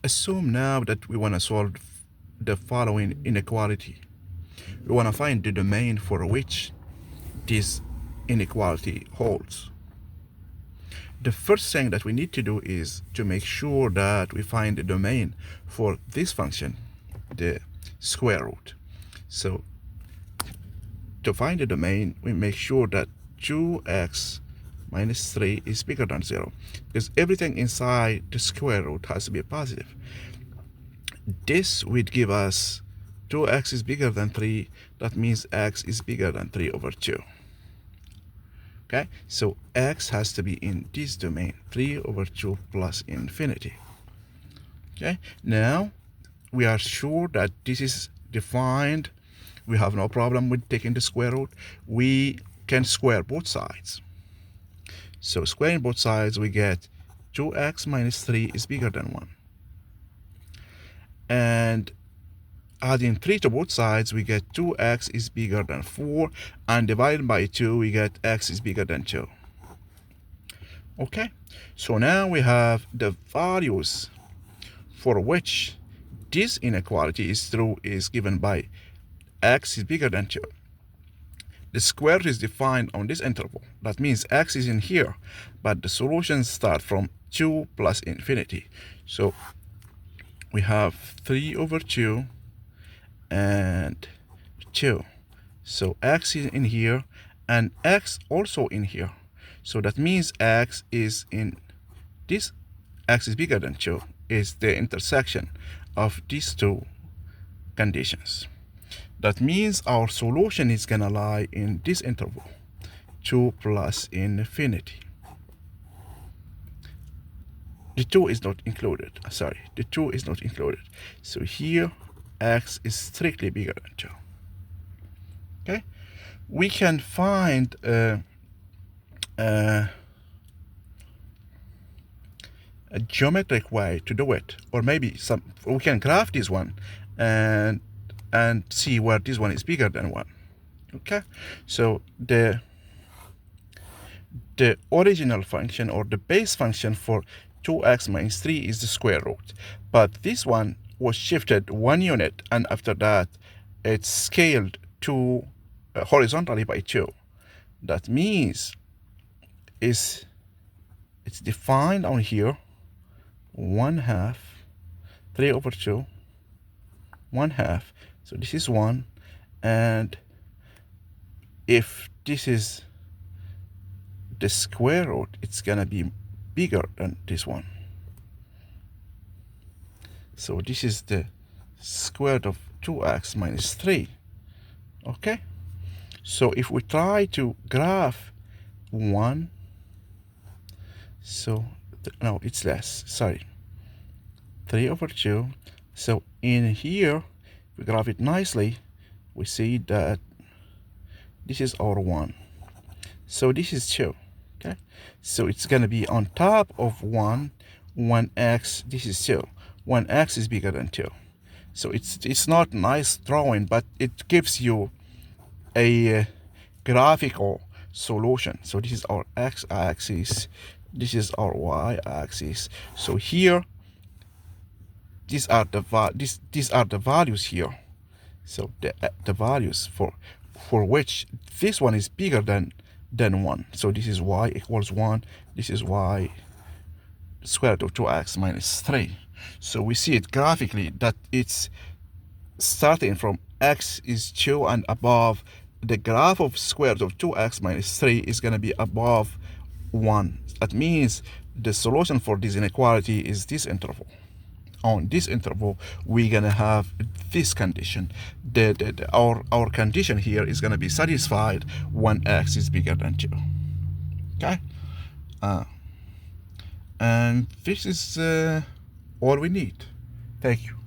Assume now that we want to solve the following inequality. We want to find the domain for which this inequality holds. The first thing that we need to do is to make sure that we find the domain for this function, the square root. So to find the domain, we make sure that 2x minus 3 is bigger than 0, because everything inside the square root has to be positive. This would give us 2x is bigger than 3. That means x is bigger than 3 over 2. Okay, so x has to be in this domain, 3 over 2 plus infinity. Okay, now we are sure that this is defined. We have no problem with taking the square root. We can square both sides. So squaring both sides, we get 2x minus 3 is bigger than 1. And adding 3 to both sides, we get 2x is bigger than 4. And divided by 2, we get x is bigger than 2. Okay, so now we have the values for which this inequality is true is given by x is bigger than 2. The square root is defined on this interval. That means x is in here, but the solutions start from 2 plus infinity. So we have 3 over 2 and 2. So x is in here and x also in here. So that means x is in this, x is bigger than 2, is the intersection of these two conditions. That means our solution is going to lie in this interval, 2 plus infinity. The 2 is not included. Sorry, the 2 is not included. So here, x is strictly bigger than 2. Okay? We can find a geometric way to do it. Or maybe we can graph this one and see where this one is bigger than 1. Okay, so the original function or the base function for 2x minus 3 is the square root, but this one was shifted 1 unit, and after that it's scaled to horizontally by 2. That means it's defined on here 1/2 3 over 2 1/2. So this is 1, and if this is the square root, it's gonna be bigger than this one. So this is the square root of 2x minus 3. Okay, so if we try to graph 1, so no, it's less, sorry, 3 over 2. So in here, we graph it nicely, we see that this is our 1. So this is 2. Okay, so it's going to be on top of 1x. This is 2. 1x is bigger than 2. So it's not nice drawing, but it gives you a graphical solution. So this is our x-axis. This is our y-axis. So here, these are the values here. So the values for which this one is bigger than 1. So this is y equals 1. This is y square root of 2x minus 3. So we see it graphically that it's starting from x is 2 and above. The graph of square root of 2x minus 3 is going to be above 1. That means the solution for this inequality is this interval. On this interval, we're gonna have this condition. Our condition here is gonna be satisfied when x is bigger than 2. Okay, and this is all we need. Thank you.